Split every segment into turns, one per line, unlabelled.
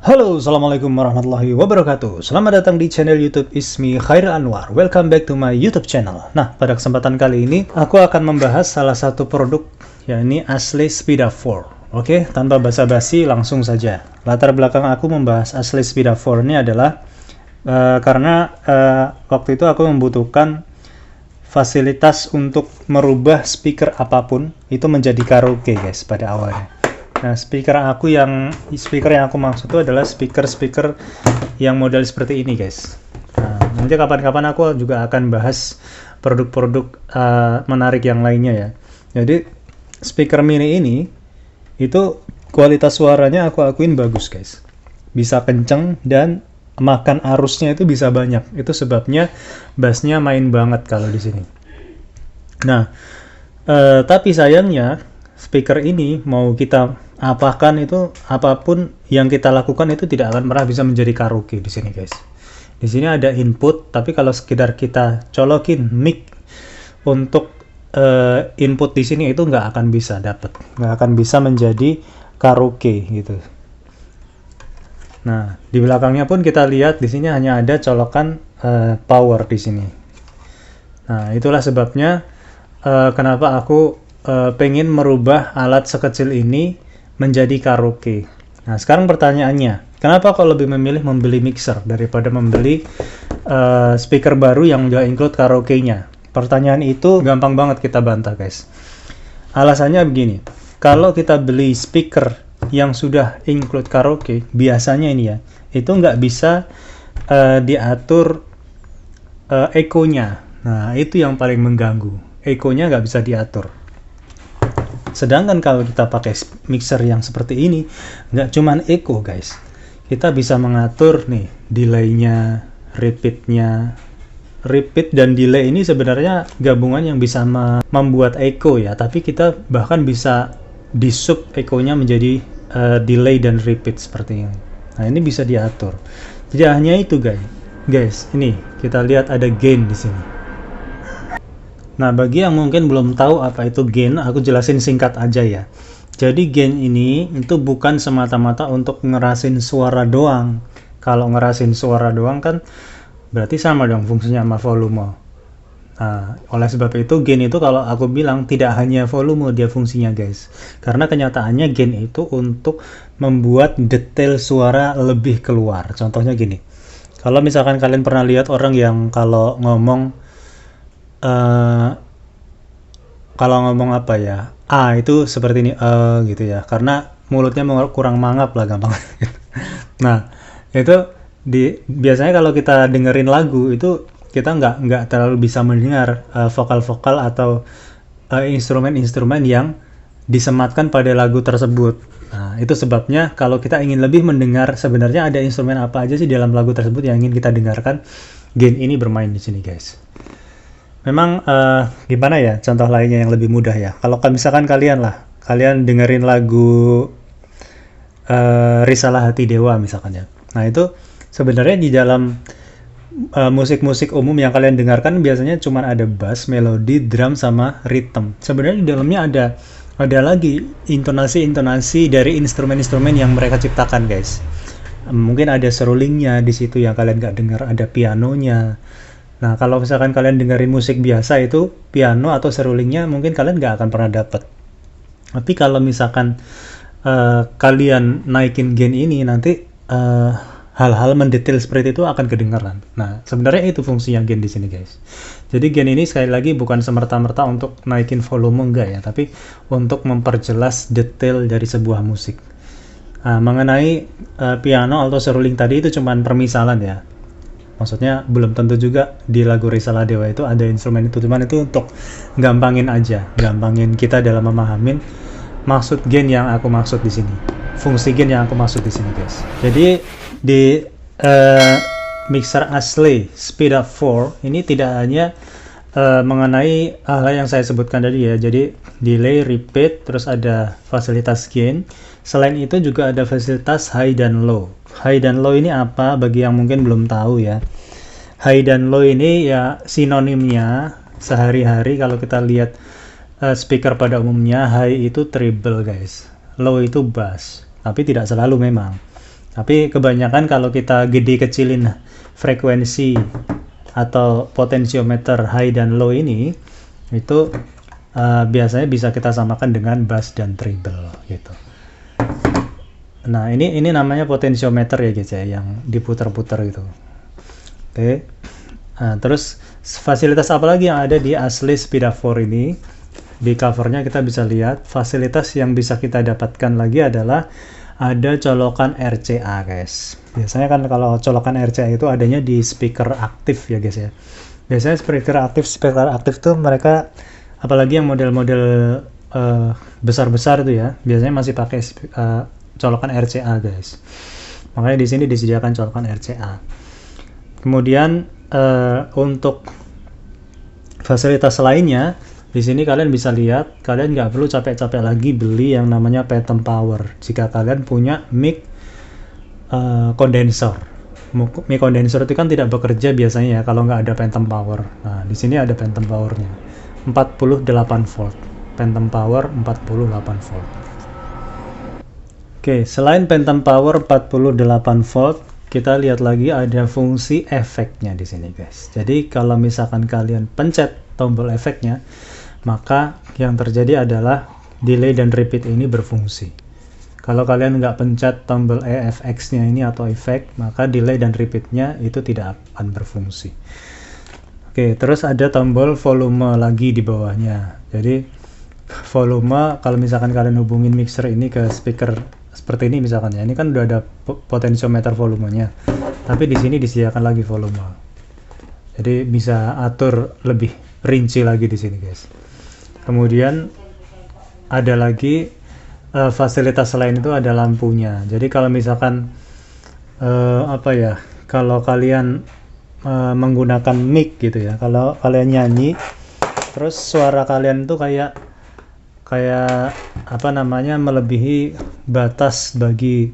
Halo, assalamualaikum warahmatullahi wabarakatuh. Selamat datang di channel YouTube Ismi Khairil Anwar. Welcome back to my YouTube channel. Nah, pada kesempatan kali ini aku akan membahas salah satu produk, yakni Ashley Spida 4. Oke, tanpa basa-basi langsung saja. Latar belakang aku membahas Ashley Spida 4 ini adalah karena waktu itu aku membutuhkan fasilitas untuk merubah speaker apapun itu menjadi karaoke, guys, pada awalnya. Nah, speaker yang aku maksud itu adalah speaker yang model seperti ini, guys. Nah, nanti kapan-kapan aku juga akan bahas produk-produk menarik yang lainnya ya. Jadi, speaker mini ini itu kualitas suaranya aku akuin bagus, guys. Bisa kenceng dan makan arusnya itu bisa banyak. Itu sebabnya bassnya main banget kalau di sini. Nah, tapi sayangnya speaker ini mau kita apakan itu, apapun yang kita lakukan itu tidak akan pernah bisa menjadi karaoke di sini, guys. Di sini ada input, tapi kalau sekedar kita colokin mic untuk input di sini itu nggak akan bisa nggak akan bisa menjadi karaoke gitu. Nah, di belakangnya pun kita lihat di sini hanya ada colokan power di sini. Nah, itulah sebabnya kenapa aku pengen merubah alat sekecil ini menjadi karaoke. Nah, sekarang pertanyaannya, kenapa kok lebih memilih membeli mixer daripada membeli speaker baru yang udah include karaoke-nya? Pertanyaan itu gampang banget kita bantah, guys. Alasannya begini, kalau kita beli speaker yang sudah include karaoke, biasanya ini ya, itu nggak bisa diatur echo-nya. Nah, itu yang paling mengganggu. Echo-nya nggak bisa diatur. Sedangkan kalau kita pakai mixer yang seperti ini, nggak cuman echo, guys. Kita bisa mengatur nih delay-nya, repeat-nya. Repeat dan delay ini sebenarnya gabungan yang bisa membuat echo ya, tapi kita bahkan bisa di-sub echo-nya menjadi delay dan repeat seperti ini. Nah, ini bisa diatur. Tidak hanya itu, guys. Guys, ini kita lihat ada gain di sini. Nah, bagi yang mungkin belum tahu apa itu gain, aku jelasin singkat aja ya. Jadi gain ini itu bukan semata-mata untuk ngerasin suara doang. Kalau ngerasin suara doang kan berarti sama dong fungsinya sama volume. Nah, oleh sebab itu gain itu kalau aku bilang tidak hanya volume dia fungsinya, guys. Karena kenyataannya gain itu untuk membuat detail suara lebih keluar. Contohnya gini. Kalau misalkan kalian pernah lihat orang yang kalau ngomong apa ya, itu seperti ini gitu ya, karena mulutnya kurang mangap lah gampang. Nah, itu biasanya kalau kita dengerin lagu itu kita nggak terlalu bisa mendengar vokal-vokal atau instrumen-instrumen yang disematkan pada lagu tersebut. Nah, itu sebabnya kalau kita ingin lebih mendengar sebenarnya ada instrumen apa aja sih dalam lagu tersebut yang ingin kita dengarkan, gain ini bermain di sini, guys. Memang gimana ya contoh lainnya yang lebih mudah ya. Kalau misalkan kalian dengerin lagu Risalah Hati Dewa misalkan ya. Nah, itu sebenarnya di dalam musik-musik umum yang kalian dengarkan biasanya cuma ada bass, melodi, drum sama rhythm. Sebenarnya di dalamnya ada lagi intonasi-intonasi dari instrumen-instrumen yang mereka ciptakan, guys. Mungkin ada serulingnya di situ yang kalian nggak dengar, ada pianonya. Nah, kalau misalkan kalian dengerin musik biasa itu piano atau serulingnya mungkin kalian nggak akan pernah dapet. Tapi kalau misalkan kalian naikin gain ini nanti hal-hal mendetail seperti itu akan kedengaran. Nah, sebenarnya itu fungsinya gain di sini, guys. Jadi gain ini sekali lagi bukan semerta-merta untuk naikin volume enggak ya, tapi untuk memperjelas detail dari sebuah musik. Nah, mengenai piano atau seruling tadi itu cuman permisalan ya. Maksudnya belum tentu juga di lagu Risalah Dewa itu ada instrumen itu, cuman itu untuk gampangin kita dalam memahamin maksud gain yang aku maksud di sini, fungsi gain yang aku maksud di sini, guys. Jadi di mixer Ashley Spida 4 ini tidak hanya mengenai hal yang saya sebutkan tadi ya, jadi delay, repeat, terus ada fasilitas gain. Selain itu juga ada fasilitas high dan low. High dan low ini apa? Bagi yang mungkin belum tahu ya. High dan low ini ya sinonimnya sehari-hari kalau kita lihat speaker pada umumnya, high itu treble, guys. Low itu bass. Tapi tidak selalu memang. Tapi kebanyakan kalau kita gede kecilin frekuensi atau potensiometer high dan low ini, itu biasanya bisa kita samakan dengan bass dan treble gitu. Nah, ini namanya potensiometer ya guys ya, yang diputar-putar gitu. Oke. Nah, terus fasilitas apa lagi yang ada di asli Speeda 4 ini? Di covernya kita bisa lihat fasilitas yang bisa kita dapatkan lagi adalah ada colokan RCA guys. Biasanya kan kalau colokan RCA itu adanya di speaker aktif ya guys ya. Biasanya speaker aktif tuh mereka, apalagi yang model-model besar-besar itu ya, biasanya masih pakai colokan RCA guys. Makanya di sini disediakan colokan RCA. Kemudian untuk fasilitas lainnya, di sini kalian bisa lihat, kalian nggak perlu capek-capek lagi beli yang namanya Phantom Power jika kalian punya mic kondenser. Mic kondenser itu kan tidak bekerja biasanya ya kalau nggak ada Phantom Power. Nah, di sini ada Phantom Powernya, 48 volt. Phantom Power 48 volt. Oke, selain Phantom Power 48 volt, kita lihat lagi ada fungsi efeknya di sini guys. Jadi kalau misalkan kalian pencet tombol efeknya, maka yang terjadi adalah delay dan repeat ini berfungsi. Kalau kalian nggak pencet tombol EFX-nya ini atau efek, maka delay dan repeat-nya itu tidak akan berfungsi. Oke, terus ada tombol volume lagi di bawahnya. Jadi volume, kalau misalkan kalian hubungin mixer ini ke speaker seperti ini misalkan ya, ini kan udah ada potensiometer volumenya, tapi di sini disediakan lagi volume. Jadi bisa atur lebih rinci lagi di sini guys. Kemudian ada lagi fasilitas lain, itu ada lampunya. Jadi kalau misalkan kalau kalian menggunakan mic gitu ya, kalau kalian nyanyi terus suara kalian tuh kayak melebihi batas bagi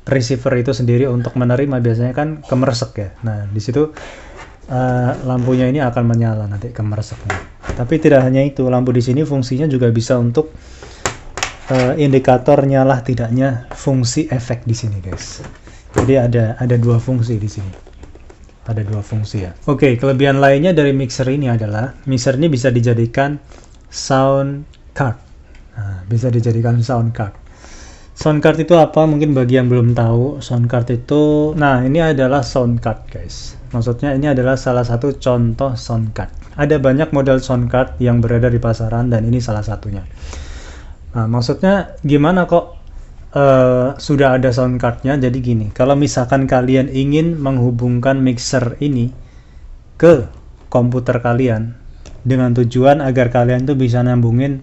receiver itu sendiri untuk menerima, biasanya kan kemersek ya. Nah, di situ lampunya ini akan menyala nanti kemerseknya. Tapi tidak hanya itu, lampu di sini fungsinya juga bisa untuk indikator nyala tidaknya fungsi efek di sini guys. Jadi ada dua fungsi di sini. Ada dua fungsi ya. Oke, kelebihan lainnya dari mixer ini adalah mixer ini bisa dijadikan sound card. Nah, bisa dijadikan sound card. Sound card itu apa? Mungkin bagi yang belum tahu, sound card itu, nah ini adalah sound card guys. Maksudnya ini adalah salah satu contoh sound card. Ada banyak model sound card yang beredar di pasaran dan ini salah satunya. Nah, maksudnya gimana kok sudah ada sound cardnya? Jadi gini, kalau misalkan kalian ingin menghubungkan mixer ini ke komputer kalian dengan tujuan agar kalian tuh bisa nyambungin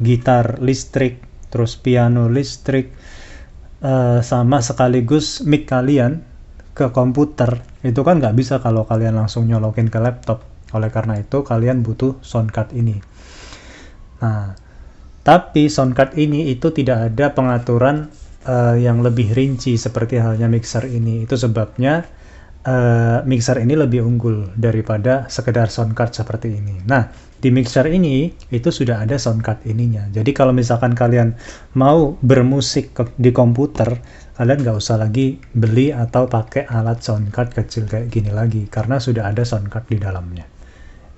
gitar listrik, terus piano listrik, sama sekaligus mic kalian ke komputer, itu kan nggak bisa kalau kalian langsung nyolokin ke laptop. Oleh karena itu kalian butuh sound card ini. Nah, tapi sound card ini itu tidak ada pengaturan yang lebih rinci seperti halnya mixer ini. Itu sebabnya mixer ini lebih unggul daripada sekedar sound card seperti ini. Nah, di mixer ini itu sudah ada sound card ininya. Jadi kalau misalkan kalian mau bermusik di komputer, kalian nggak usah lagi beli atau pakai alat sound card kecil kayak gini lagi, karena sudah ada sound card di dalamnya.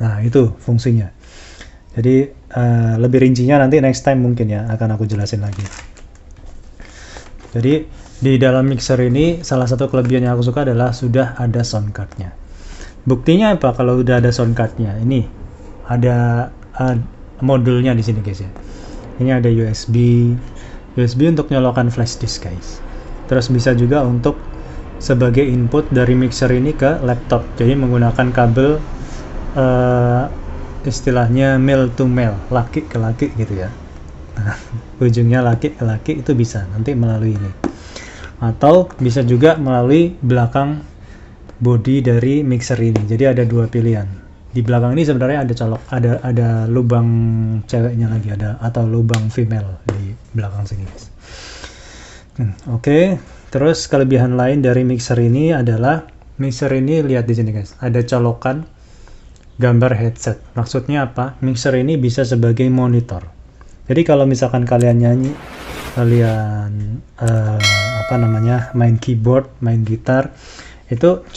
Nah, itu fungsinya. Jadi lebih rincinya nanti next time mungkin ya akan aku jelasin lagi. Jadi di dalam mixer ini salah satu kelebihan yang aku suka adalah sudah ada sound cardnya. Buktinya apa kalau udah ada sound cardnya? Ini ada modulnya di sini guys ya. Ini ada USB untuk nyolokan flash disk guys. Terus bisa juga untuk sebagai input dari mixer ini ke laptop. Jadi menggunakan kabel istilahnya male to male, laki ke laki gitu ya. Nah, ujungnya laki ke laki itu bisa nanti melalui ini. Atau bisa juga melalui belakang body dari mixer ini. Jadi ada dua pilihan. Di belakang ini sebenarnya ada lubang ceweknya lagi, atau lubang female di belakang sini guys. Oke. Terus kelebihan lain dari mixer ini adalah mixer ini, lihat di sini guys, ada colokan gambar headset. Maksudnya apa? Mixer ini bisa sebagai monitor. Jadi kalau misalkan kalian nyanyi, kalian main keyboard, main gitar, itu